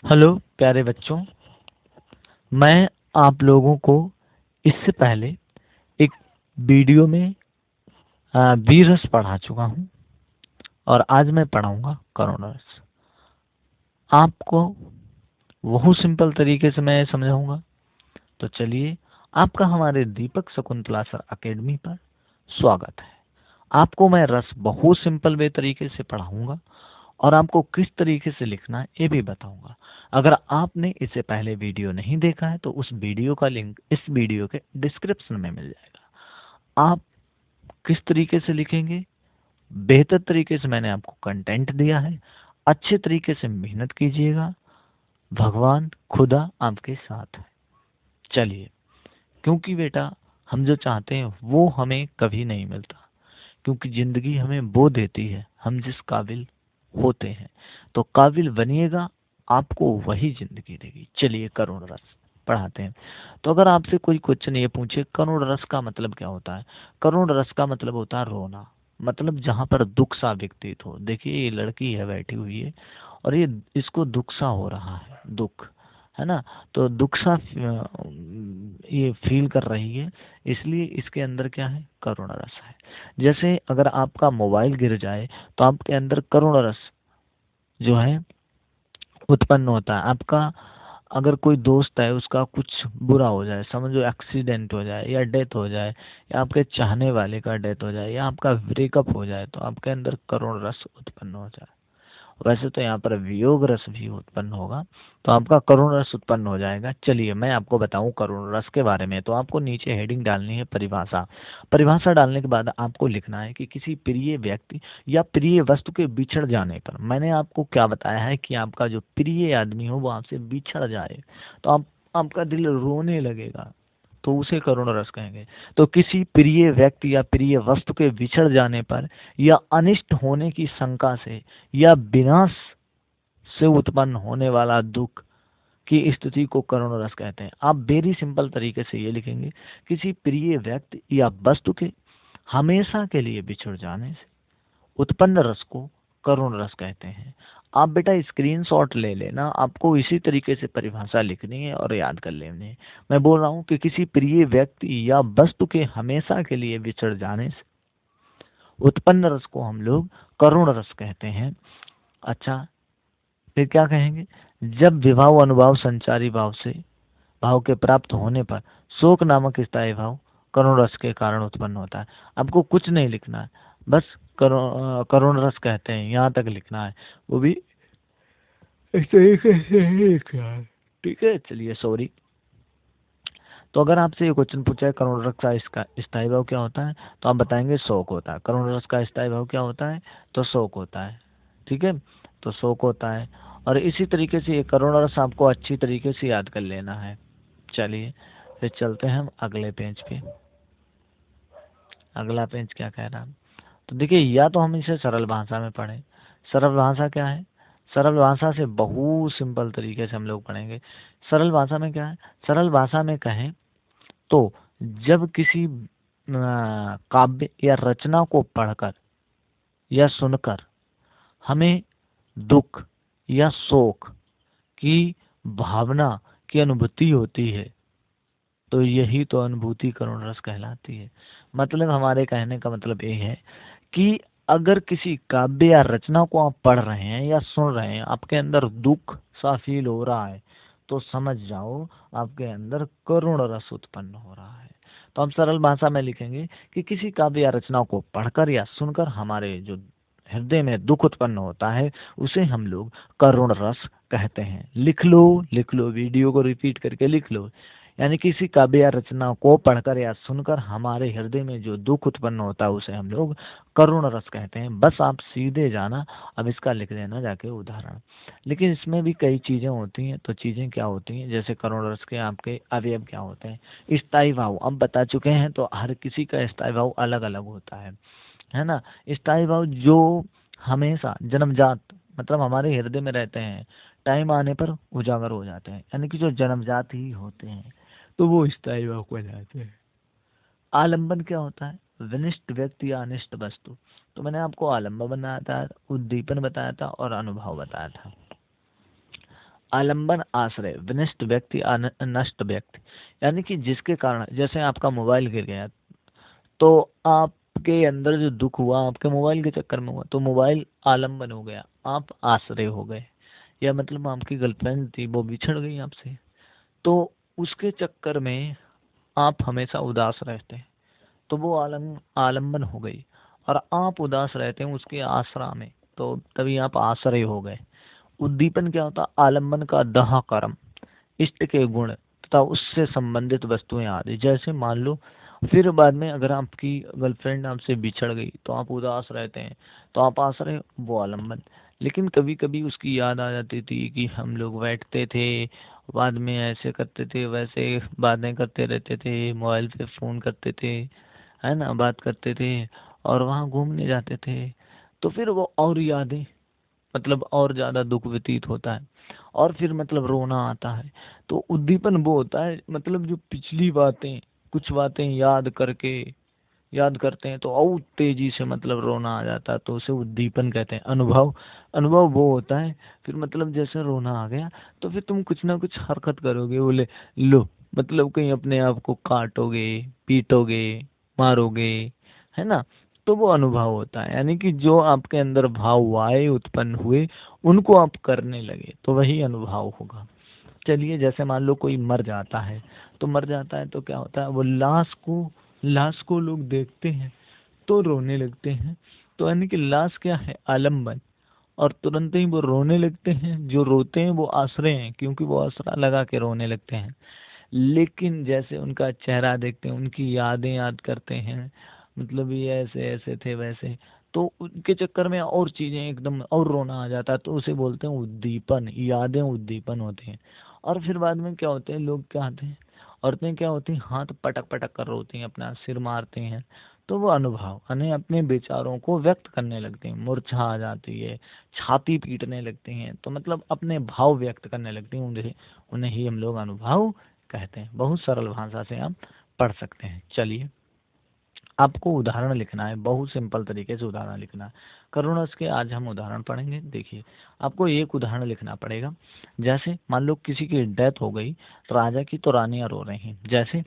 Hello प्यारे बच्चों, मैं आप लोगों को इससे पहले एक वीडियो में वीर रस पढ़ा चुका हूँ और आज मैं पढ़ाऊंगा करुण रस। आपको बहुत सिंपल तरीके से मैं समझाऊंगा। तो चलिए, आपका हमारे दीपक शकुंतला सर अकेडमी पर स्वागत है। आपको मैं रस बहुत सिंपल वे तरीके से पढ़ाऊंगा और आपको किस तरीके से लिखना है ये भी बताऊंगा। अगर आपने इससे पहले वीडियो नहीं देखा है तो उस वीडियो का लिंक इस वीडियो के डिस्क्रिप्शन में मिल जाएगा। आप किस तरीके से लिखेंगे, बेहतर तरीके से मैंने आपको कंटेंट दिया है। अच्छे तरीके से मेहनत कीजिएगा, भगवान खुदा आपके साथ है। चलिए, क्योंकि बेटा हम जो चाहते हैं वो हमें कभी नहीं मिलता, क्योंकि जिंदगी हमें वो देती है हम जिस काबिल होते हैं। तो काबिल बनिएगा, आपको वही जिंदगी देगी। चलिए करुण रस पढ़ाते हैं। तो अगर आपसे कोई क्वेश्चन ये पूछे करुण रस का मतलब क्या होता है, करुण रस का मतलब होता है रोना। मतलब जहां पर दुख सा व्यक्तित हो। देखिए, ये लड़की है बैठी हुई है और ये इसको दुख सा हो रहा है, दुख है ना। तो दुख सा ये फील कर रही है, इसलिए इसके अंदर क्या है, करुण रस है। जैसे अगर आपका मोबाइल गिर जाए तो आपके अंदर करुण रस जो है उत्पन्न होता है। आपका अगर कोई दोस्त है उसका कुछ बुरा हो जाए, समझो एक्सीडेंट हो जाए या डेथ हो जाए या आपके चाहने वाले का डेथ हो जाए या आपका ब्रेकअप हो जाए तो आपके अंदर करुण रस उत्पन्न हो जाए। वैसे तो यहाँ पर वियोग रस भी उत्पन्न होगा, तो आपका करुण रस उत्पन्न हो जाएगा। चलिए मैं आपको बताऊं करुण रस के बारे में। तो आपको नीचे हेडिंग डालनी है परिभाषा। परिभाषा डालने के बाद आपको लिखना है कि किसी प्रिय व्यक्ति या प्रिय वस्तु के बिछड़ जाने पर। मैंने आपको क्या बताया है कि आपका जो प्रिय आदमी हो वो आपसे बिछड़ जाए तो आपका दिल रोने लगेगा, तो उसे करुण रस कहेंगे। तो किसी प्रिय व्यक्ति या प्रिय वस्तु के बिछड़ जाने पर या अनिष्ट होने की शंका से या विनाश से उत्पन्न होने वाला दुख की स्थिति को करुण रस कहते हैं। आप वेरी सिंपल तरीके से ये लिखेंगे, किसी प्रिय व्यक्ति या वस्तु के हमेशा के लिए बिछड़ जाने से उत्पन्न रस को करुण रस कहते हैं। आप बेटा स्क्रीनशॉट ले लेना, आपको इसी तरीके से परिभाषा लिखनी है और याद कर लेनी है। मैं बोल रहा हूँ कि किसी प्रिय व्यक्ति या वस्तु के हमेशा के लिए बिछड़ जाने से उत्पन्न रस को हम लोग करुण रस कहते हैं। अच्छा, फिर क्या कहेंगे, जब विभाव अनुभाव संचारी भाव से भाव के प्राप्त होने पर शोक नामक स्थायी भाव करुण रस के कारण उत्पन्न होता है। आपको कुछ नहीं लिखना है, बस करुण रस कहते हैं यहाँ तक लिखना है, वो भी इस तरीके से ही लिखना है। ठीक है, चलिए सॉरी। तो अगर आपसे ये क्वेश्चन पूछा है करुण रस का इसका स्थायी भाव क्या होता है, तो आप बताएंगे शोक होता है। करुण रस का स्थायी भाव क्या होता है, तो शोक होता है। ठीक है, तो शोक होता है। और इसी तरीके से ये करुण रस आपको अच्छी तरीके से याद कर लेना है। चलिए फिर चलते हैं हम अगले पेज पे। अगला पेज क्या कह रहा है, तो देखिए, या तो हम इसे सरल भाषा में पढ़ें। सरल भाषा क्या है, सरल भाषा से बहुत सिंपल तरीके से हम लोग पढ़ेंगे। सरल भाषा में क्या है, सरल भाषा में कहें तो जब किसी काव्य या रचना को पढ़कर या सुनकर हमें दुख या शोक की भावना की अनुभूति होती है, तो यही तो अनुभूति करुण रस कहलाती है। मतलब हमारे कहने का मतलब ये है कि अगर किसी काव्य या रचना को आप पढ़ रहे हैं या सुन रहे हैं, आपके अंदर दुख सा फील हो रहा है, तो समझ जाओ आपके अंदर करुण रस उत्पन्न हो रहा है। तो हम सरल भाषा में लिखेंगे कि किसी काव्य या रचना को पढ़कर या सुनकर हमारे जो हृदय में दुख उत्पन्न होता है उसे हम लोग करुण रस कहते हैं। लिख लो, वीडियो को रिपीट करके लिख लो। यानी किसी काव्य या रचना को पढ़कर या सुनकर हमारे हृदय में जो दुख उत्पन्न होता है उसे हम लोग करुण रस कहते हैं। बस आप सीधे जाना, अब इसका लिख देना जाके उदाहरण। लेकिन इसमें भी कई चीजें होती हैं। तो चीजें क्या होती हैं, जैसे करुण रस के आपके अवयव क्या होते हैं। स्थायी भाव अब बता चुके हैं, तो हर किसी का स्थायी भाव अलग अलग होता है ना। स्थायी भाव जो हमेशा जन्मजात, मतलब हमारे हृदय में रहते हैं, टाइम आने पर उजागर हो जाते हैं, यानी कि जो जन्मजात ही होते हैं, तो वो स्थायी भाव कहलाते हैं। आलंबन क्या होता है, विनिष्ट व्यक्ति या अनिष्ट वस्तु। तो मैंने आपको आलंबन बताया था, उद्दीपन बताया था और अनुभव बताया था। आलंबन आश्रय, विनष्ट व्यक्ति, नष्ट व्यक्ति, यानी कि जिसके कारण, जैसे आपका मोबाइल गिर गया तो आपके अंदर जो दुख हुआ आपके मोबाइल के चक्कर में हुआ, तो मोबाइल आलंबन हो गया, आप आश्रय हो गए। या मतलब आपकी गर्लफ्रेंड थी वो बिछड़ गई आपसे, तो उसके चक्कर में आप हमेशा उदास रहते हैं, तो वो आलंबन हो गई। और आप उदास रहते हैं उसके आश्रय में, तो तभी आप आश्रय हो गए। उद्दीपन क्या होता? आलंबन का दह कर्म, इष्ट के गुण तथा उससे संबंधित वस्तुएं आदि। जैसे मान लो फिर बाद में अगर आपकी गर्लफ्रेंड आपसे बिछड़ गई तो आप उदास रहते हैं, तो आप आश्रय, वो आलंबन। लेकिन कभी कभी उसकी याद आ जाती थी कि हम लोग बैठते थे, बाद में ऐसे करते थे, वैसे बातें करते रहते थे, मोबाइल पे फ़ोन करते थे, है ना, बात करते थे, और वहाँ घूमने जाते थे, तो फिर वो और यादें, मतलब और ज़्यादा दुख व्यतीत होता है, और फिर मतलब रोना आता है। तो उद्दीपन वो होता है, मतलब जो पिछली बातें, कुछ बातें याद करते हैं तो और तेजी से मतलब रोना आ जाता है, तो उसे उद्दीपन कहते हैं। अनुभव, अनुभव वो होता है फिर मतलब जैसे रोना आ गया तो फिर तुम कुछ ना कुछ हरकत करोगे, बोले लो, मतलब कहीं अपने आप को काटोगे, पीटोगे, मारोगे, है ना। तो वो अनुभव होता है, यानी कि जो आपके अंदर भाव आए, उत्पन्न हुए, उनको आप करने लगे, तो वही अनुभव होगा। चलिए, जैसे मान लो कोई मर जाता है, तो मर जाता है तो क्या होता है, वो लाश को लोग देखते हैं तो रोने लगते हैं। तो यानी कि लाश क्या है? आलम्बन। और तुरंत ही वो रोने लगते हैं, जो रोते हैं वो आश्रय हैं, क्योंकि वो आसरा लगा के रोने लगते हैं। लेकिन जैसे उनका चेहरा देखते हैं, उनकी यादें याद करते हैं, मतलब ये ऐसे ऐसे थे वैसे, तो उनके चक्कर में और चीजें एकदम और रोना आ जाता है, तो उसे बोलते हैं उद्दीपन। यादें उद्दीपन होते हैं। और फिर बाद में क्या होते हैं, लोग क्या होते हैं, औरतें क्या होती हैं, हाथ पटक पटक कर रोती हैं, अपना सिर मारती हैं, तो वो अनुभव यानी अपने विचारों को व्यक्त करने लगती हैं, मूर्छा आ जाती है, छाती पीटने लगती हैं, तो मतलब अपने भाव व्यक्त करने लगती हैं, उन्हें उन्हें ही हम लोग अनुभव कहते हैं। बहुत सरल भाषा से आप पढ़ सकते हैं। चलिए, आपको उदाहरण लिखना है, बहुत सिंपल तरीके से उदाहरण लिखना है। करुण रस के आज हम उदाहरण पढ़ेंगे। देखिए, आपको एक उदाहरण लिखना पड़ेगा। जैसे मान लो किसी की डेथ हो गई, राजा की, तो रानियां रो रही हैं। जैसे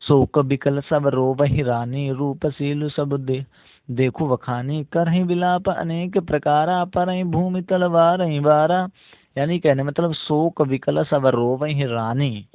शोक बिकल सब रोवहि रानी, रूपशील सब देखो वखानी, करहि विलाप अनेक प्रकारा, परहि भूमि तलवारहि वारा। यानी कहने मतलब शोक विकल सब रोवहि रानी,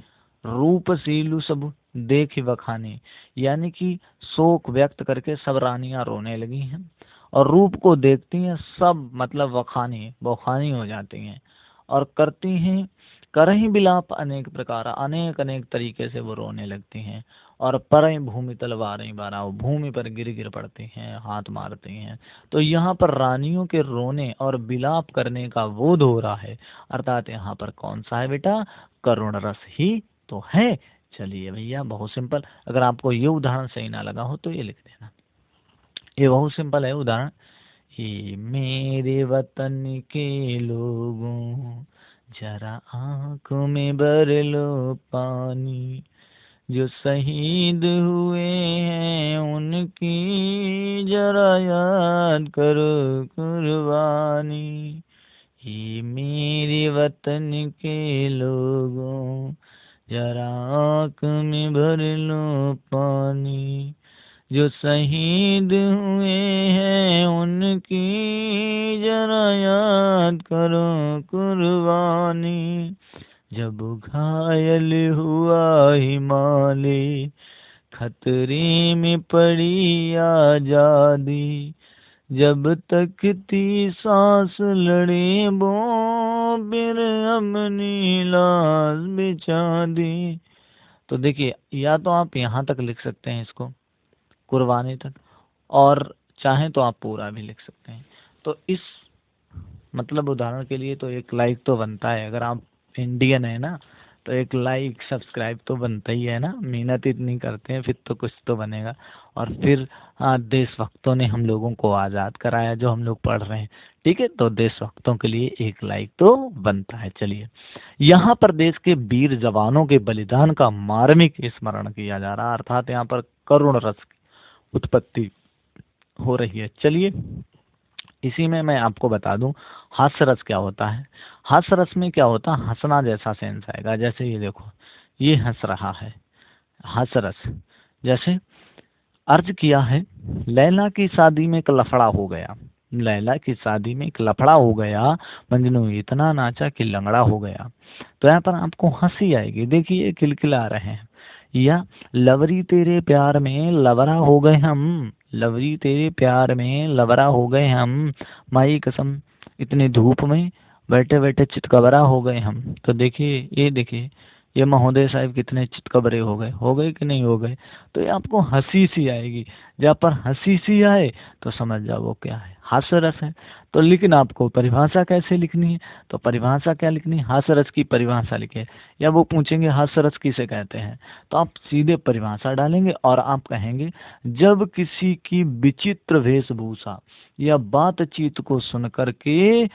रूपशीलु सब देख बखानी, यानी कि शोक व्यक्त करके सब रानियां रोने लगी हैं, और रूप को देखती हैं सब, मतलब वखानी बौखानी हो जाती हैं, और करती हैं करही विलाप अनेक प्रकार, अनेक अनेक तरीके से वो रोने लगती हैं। और परई भूमि तलवारें बारा, वो भूमि पर गिर गिर पड़ती हैं, हाथ मारती हैं। तो यहाँ पर रानियों के रोने और विलाप करने का बोध हो रहा है, अर्थात यहाँ पर कौन सा है बेटा? करुण रस ही तो है। चलिए भैया, बहुत सिंपल। अगर आपको ये उदाहरण सही ना लगा हो तो ये लिख देना। ये बहुत सिंपल है उदाहरण। हे मेरे वतन के लोगों, जरा आंखों में भर लो पानी, जो शहीद हुए हैं उनकी जरा याद करो कुर्बानी। ये मेरे वतन के लोगों, जरा आँख में भर लो पानी, जो शहीद हुए हैं उनकी जरा याद करो कुर्बानी। जब घायल हुआ हिमालय, खतरे में पड़ी आजादी, जब तक थी सांस लड़े वो, फिर अपनी लाश बिछा दी। तो देखिए, या तो आप यहाँ तक लिख सकते हैं इसको, कुर्बानी तक, और चाहें तो आप पूरा भी लिख सकते हैं। तो इस मतलब उदाहरण के लिए तो एक लाइक तो बनता है, अगर आप इंडियन है ना, तो एक लाइक सब्सक्राइब तो बनता ही है ना, मेहनत इतनी करते हैं फिर तो कुछ तो बनेगा। और फिर देशभक्तों ने हम लोगों को आज़ाद कराया, जो हम लोग पढ़ रहे हैं, ठीक है, तो देशभक्तों के लिए एक लाइक तो बनता है। चलिए, यहाँ पर देश के वीर जवानों के बलिदान का मार्मिक स्मरण किया जा रहा है, अर्थात यहाँ पर करुण रस की उत्पत्ति हो रही है। चलिए, इसी में मैं आपको बता दूं, हास्य रस क्या होता है। हास रस में क्या होता है, हंसना जैसा सेंस आएगा। जैसे ये देखो, ये हंस रहा है, हास रस। जैसे अर्ज किया है, लैला की शादी में एक लफड़ा हो गया। लैला की शादी में एक लफड़ा हो गया, मजनू इतना नाचा कि लंगड़ा हो गया। तो यहाँ पर आपको हंसी आएगी, देखिए खिलखिला रहे हैं। या लवरी तेरे प्यार में लवरा हो गए हम, लवरी तेरे प्यार में लवरा हो गए हम, माई कसम इतनी धूप में बैठे बैठे चितकबरा हो गए हम। तो देखिए, ये देखिए, ये महोदय साहब कितने चितकबरे हो गए कि नहीं हो गए। तो ये आपको हंसी सी आएगी। जहाँ पर हंसी सी आए तो समझ जाओ वो क्या है, हास्य रस है। तो लेकिन आपको परिभाषा कैसे लिखनी है, तो परिभाषा क्या लिखनी है, हास्य रस की परिभाषा लिखिए। या वो पूछेंगे हास्य रस किसे कहते हैं, तो आप सीधे परिभाषा डालेंगे और आप कहेंगे, जब किसी की विचित्र वेशभूषा या बातचीत को सुनकर के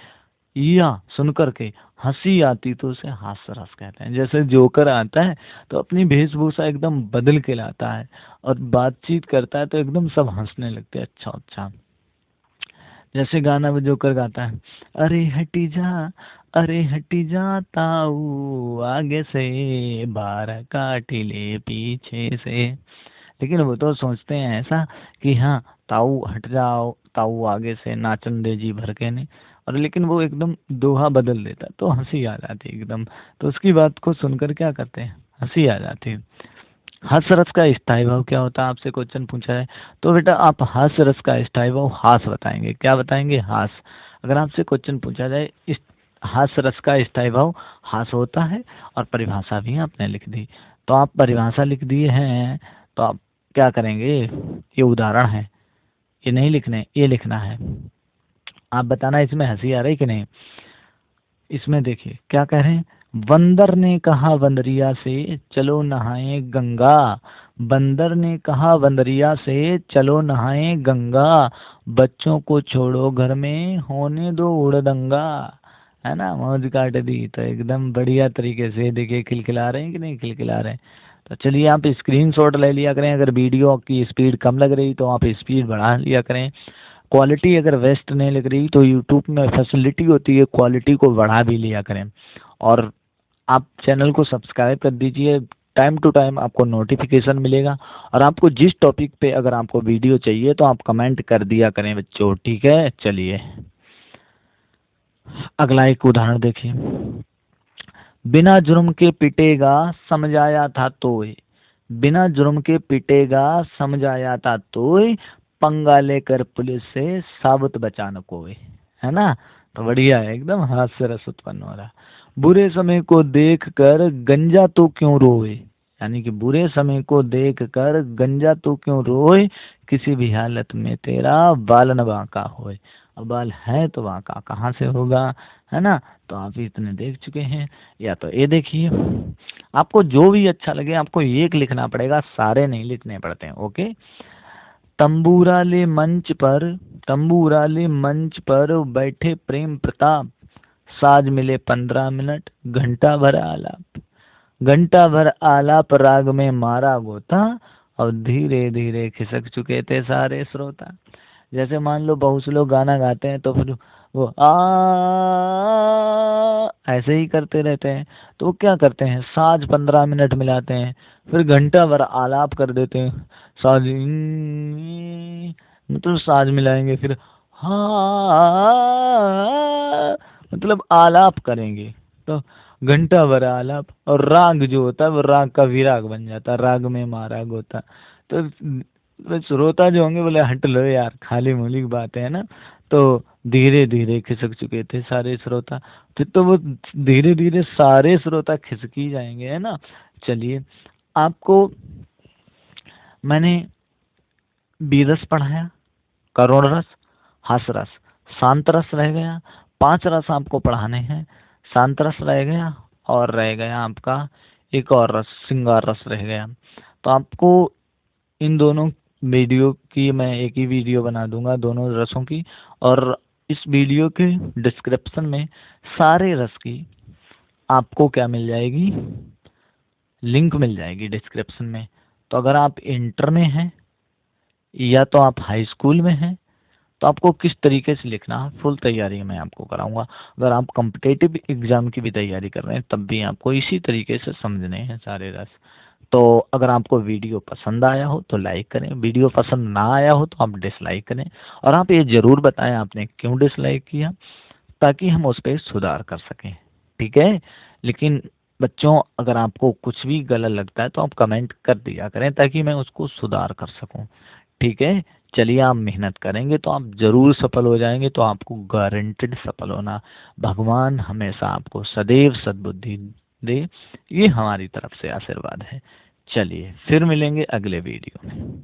हंसी आती तो उसे हास्य रस कहते हैं। जैसे जोकर आता है तो अपनी वेशभूषा एकदम बदल के लाता है और बातचीत करता है तो एकदम सब हंसने लगते हैं, अच्छा अच्छा। जैसे गाना वो जोकर गाता है, अरे हटी जा, अरे हटी जा ताऊ आगे से, बारह काटी ले पीछे से। लेकिन वो तो सोचते हैं ऐसा कि हाँ ताऊ हट जाओ, ताऊ आगे से, नाचन दे जी भर के नहीं। और लेकिन वो एकदम दोहा बदल देता है तो हंसी आ जाती है एकदम। तो उसकी बात को सुनकर क्या करते हैं, हंसी आ जाती है। हास्य रस का स्थायी भाव क्या होता है, आपसे क्वेश्चन पूछा है तो बेटा आप हास्य रस का स्थायी भाव हास बताएंगे। क्या बताएंगे, हास। अगर आपसे क्वेश्चन पूछा जाए इस हास्य रस का स्थायी भाव हास होता है, और परिभाषा भी आपने लिख दी। तो आप परिभाषा लिख दिए हैं, तो आप क्या करेंगे, ये उदाहरण है, ये नहीं लिखने, ये लिखना है। आप बताना इसमें हंसी आ रही कि नहीं। इसमें देखिए क्या कह रहे हैं, बंदर ने कहा बंदरिया से चलो नहाए गंगा, बंदर ने कहा बंदरिया से चलो नहाए गंगा, बच्चों को छोड़ो घर में होने दो उड़दंगा। है ना, मौज काट दी। तो एकदम बढ़िया तरीके से देखिए खिलखिला रहे हैं कि नहीं खिलखिला रहे हैं। तो चलिए आप स्क्रीनशॉट ले लिया करें, अगर वीडियो की स्पीड कम लग रही तो आप स्पीड बढ़ा लिया करें। क्वालिटी अगर वेस्ट नहीं लग रही तो यूट्यूब में फैसिलिटी होती है क्वालिटी को बढ़ा भी लिया करें। और आप चैनल को सब्सक्राइब कर दीजिए, टाइम टू टाइम आपको नोटिफिकेशन मिलेगा। और आपको जिस टॉपिक पे अगर आपको वीडियो चाहिए तो आप कमेंट कर दिया करें बच्चों, ठीक है। चलिए अगला एक उदाहरण देखिए, बिना जुर्म के पिटेगा समझाया था तोय, बिना जुर्म के पिटेगा समझाया था तोय, पंगा लेकर पुलिस से साबुत बचा न कोई। है ना, तो बढ़िया है, एकदम हास्य रस उत्पन्न हो रहा। बुरे समय को देख कर गंजा तो क्यों रोए, यानी कि बुरे समय को देख कर गंजा तो क्यों रोए, किसी भी हालत में तेरा बाल न बांका होए। अब बाल है तो बांका कहाँ से होगा, है ना। तो आप इतने देख चुके हैं। या तो ये देखिए, आपको जो भी अच्छा लगे आपको एक लिखना पड़ेगा, सारे नहीं लिखने पड़ते हैं, ओके। तंबूराले मंच पर, तंबूराले मंच पर बैठे प्रेम प्रताप, साज मिले 15 मिनट घंटा भर आलाप, घंटा भर आलाप राग में मारा गोता, और धीरे धीरे खिसक चुके थे सारे श्रोता। जैसे मान लो बहुत से लोग गाना गाते हैं तो फिर वो आ ऐसे ही करते रहते हैं। तो वो क्या करते हैं, साज 15 मिनट मिलाते हैं, फिर घंटा भर आलाप कर देते हैं। साज मतलब साज मिलाएंगे, फिर हाँ मतलब आलाप करेंगे। तो घंटा भर आलाप, और राग जो होता है वो राग का विराग बन जाता है, राग में मारा गोता। तो श्रोता जो होंगे बोले हट लो यार, खाली मूली की बात है ना। तो धीरे धीरे खिसक चुके थे सारे श्रोता, फिर तो वो धीरे धीरे सारे श्रोता खिसकी जाएंगे, है ना। चलिए आपको मैंने बीरस पढ़ाया, करुण रस, हास रस, शांत रस रह गया। 5 रस आपको पढ़ाने हैं, शांत रस रह गया और रह गया आपका एक और रस, श्रृंगार रस रह गया। तो आपको इन दोनों वीडियो की मैं एक ही वीडियो बना दूंगा दोनों रसों की, और इस वीडियो के डिस्क्रिप्शन में सारे रस की आपको क्या मिल जाएगी, लिंक मिल जाएगी डिस्क्रिप्शन में। तो अगर आप इंटर में हैं या तो आप हाई स्कूल में हैं तो आपको किस तरीके से लिखना है फुल तैयारी मैं आपको कराऊंगा। अगर आप कॉम्पिटिटिव एग्जाम की भी तैयारी कर रहे हैं तब भी आपको इसी तरीके से समझने हैं सारे रस। तो अगर आपको वीडियो पसंद आया हो तो लाइक करें, वीडियो पसंद ना आया हो तो आप डिसलाइक करें, और आप ये ज़रूर बताएं आपने क्यों डिसलाइक किया, ताकि हम उस पर सुधार कर सकें। ठीक है। लेकिन बच्चों, अगर आपको कुछ भी गलत लगता है तो आप कमेंट कर दिया करें ताकि मैं उसको सुधार कर सकूं। ठीक है। चलिए, आप मेहनत करेंगे तो आप जरूर सफल हो जाएंगे, तो आपको गारंटेड सफल होना। भगवान हमेशा आपको सदैव सद्बुद्धि दे, ये हमारी तरफ से आशीर्वाद है। चलिए फिर मिलेंगे अगले वीडियो में।